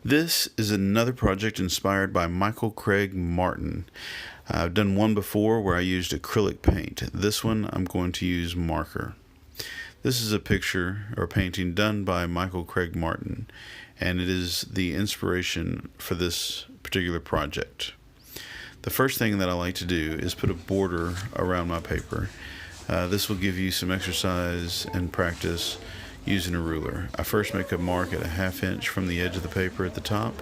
This is another project inspired by Michael Craig Martin. I've done one before where I used acrylic paint. This one I'm going to use marker. This is a picture or painting done by Michael Craig Martin, and it is the inspiration for this particular project. The first thing that I like to do is put a border around my paper. This will give you some exercise and practice using a ruler. I first make a mark at a 1/2 inch from the edge of the paper at the top,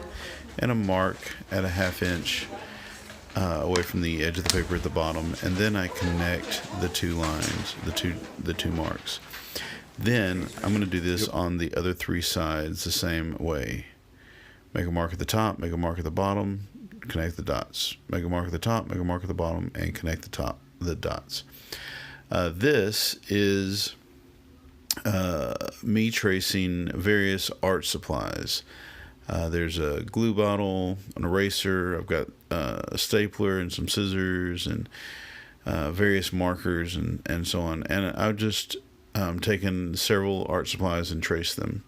and a mark at a 1/2 inch away from the edge of the paper at the bottom, and then I connect the two lines, the two marks. Then I'm going to do this on the other three sides the same way. Make a mark at the top, make a mark at the bottom, connect the dots. Make a mark at the top, make a mark at the bottom, and connect the dots. This is me tracing various art supplies. There's a glue bottle, an eraser, I've got a stapler and some scissors and various markers and so on. And I've just taken several art supplies and traced them.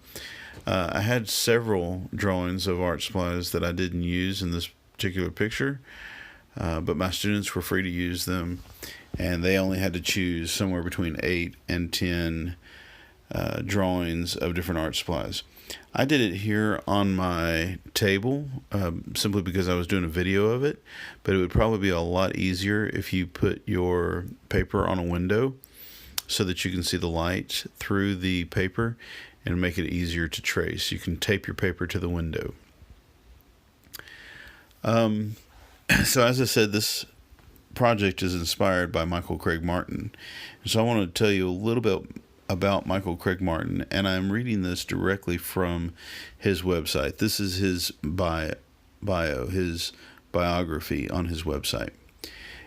I had several drawings of art supplies that I didn't use in this particular picture, but my students were free to use them, and they only had to choose somewhere between 8 and 10 drawings of different art supplies. I did it here on my table simply because I was doing a video of it, but it would probably be a lot easier if you put your paper on a window so that you can see the light through the paper and make it easier to trace. You can tape your paper to the window. So as I said, this project is inspired by Michael Craig Martin. So I want to tell you a little bit about Michael Craig Martin, and I'm reading this directly from his website. This is his his biography on his website.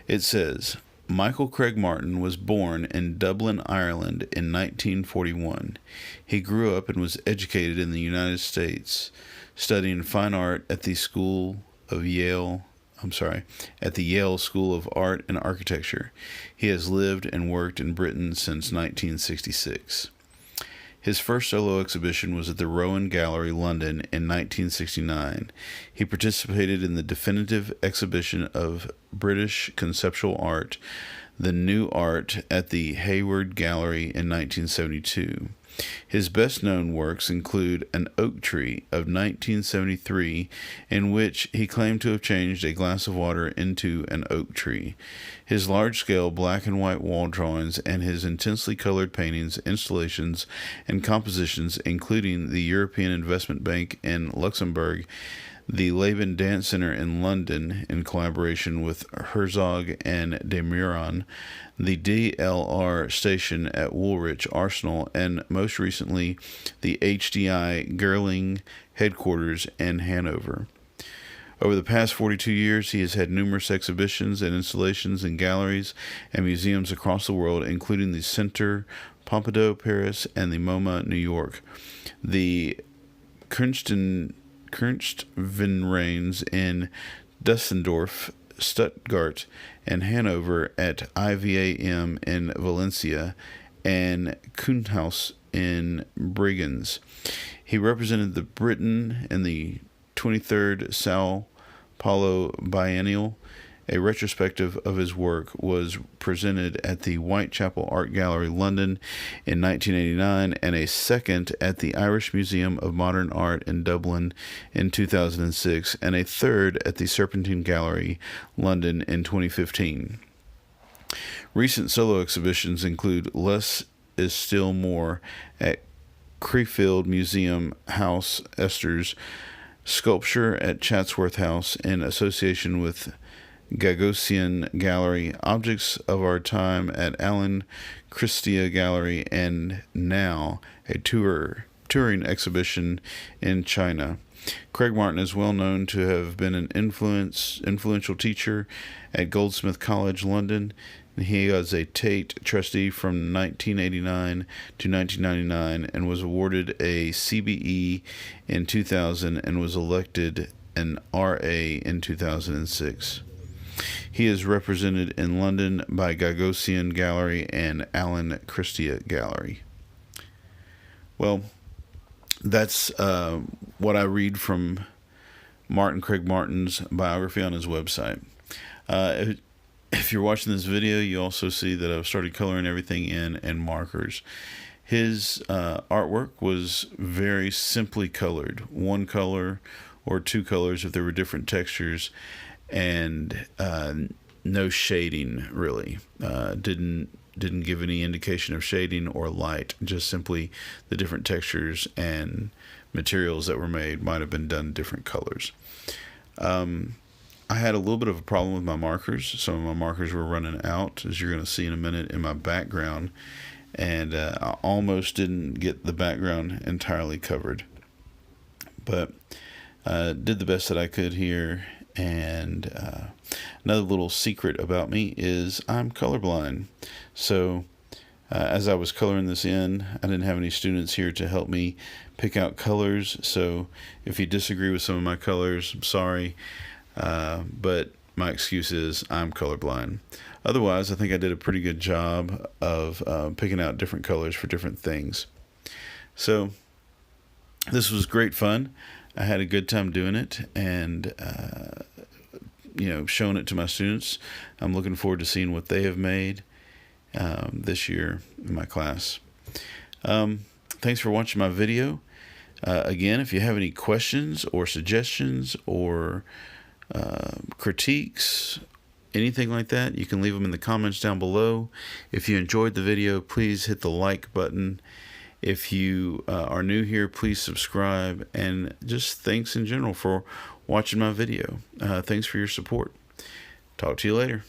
It says, Michael Craig Martin was born in Dublin, Ireland in 1941. He grew up and was educated in the United States, studying fine art at the Yale School of Art and Architecture. He has lived and worked in Britain since 1966. His first solo exhibition was at the Rowan Gallery, London, in 1969. He participated in the definitive exhibition of British conceptual art, The New Art, at the Hayward Gallery in 1972. His best-known works include An Oak Tree of 1973, in which he claimed to have changed a glass of water into an oak tree, his large-scale black and white wall drawings, and his intensely colored paintings, installations, and compositions, including the European Investment Bank in Luxembourg, the Laban Dance Center in London, in collaboration with Herzog and de Meuron, the DLR station at Woolwich Arsenal, and most recently, the HDI Gerling headquarters in Hanover. Over the past 42 years, he has had numerous exhibitions and installations in galleries and museums across the world, including the Centre Pompidou, Paris, and the MoMA, New York. The Kunstvenreins in Düsseldorf, Stuttgart, and Hanover, at IVAM in Valencia, and Kunsthaus in Bregenz. He represented the Britain in the 23rd Sao Paulo Biennial. A retrospective of his work was presented at the Whitechapel Art Gallery, London, in 1989, and a second at the Irish Museum of Modern Art in Dublin in 2006, and a third at the Serpentine Gallery, London, in 2015. Recent solo exhibitions include Less is Still More at Crefeld Museum House, Esther's, Sculpture at Chatsworth House in association with Gagosian Gallery, Objects of Our Time at Alan Christia Gallery, and now a touring exhibition in China. Craig Martin is well known to have been an influential teacher at Goldsmith College, London. He was a Tate trustee from 1989 to 1999 and was awarded a CBE in 2000 and was elected an RA in 2006. He is represented in London by Gagosian Gallery and Alan Christia Gallery. Well, that's what I read from Martin Craig Martin's biography on his website. If you're watching this video, you also see that I've started coloring everything in markers. His artwork was very simply colored, one color or two colors if there were different textures, and no shading really. Didn't give any indication of shading or light, just simply the different textures and materials that were made might have been done different colors. I had a little bit of a problem with my markers. Some of my markers were running out, as you're going to see in a minute, in my background, and I almost didn't get the background entirely covered, but did the best that I could here. And another little secret about me is I'm colorblind. So as I was coloring this in, I didn't have any students here to help me pick out colors. So if you disagree with some of my colors, I'm sorry. But my excuse is I'm colorblind. Otherwise, I think I did a pretty good job of picking out different colors for different things. So this was great fun. I had a good time doing it, and showing it to my students. I'm looking forward to seeing what they have made this year in my class. Thanks for watching my video. Again, if you have any questions or suggestions or critiques, anything like that, you can leave them in the comments down below. If you enjoyed the video, please hit the like button. If you are new here, please subscribe, and just thanks in general for watching my video. Thanks for your support. Talk to you later.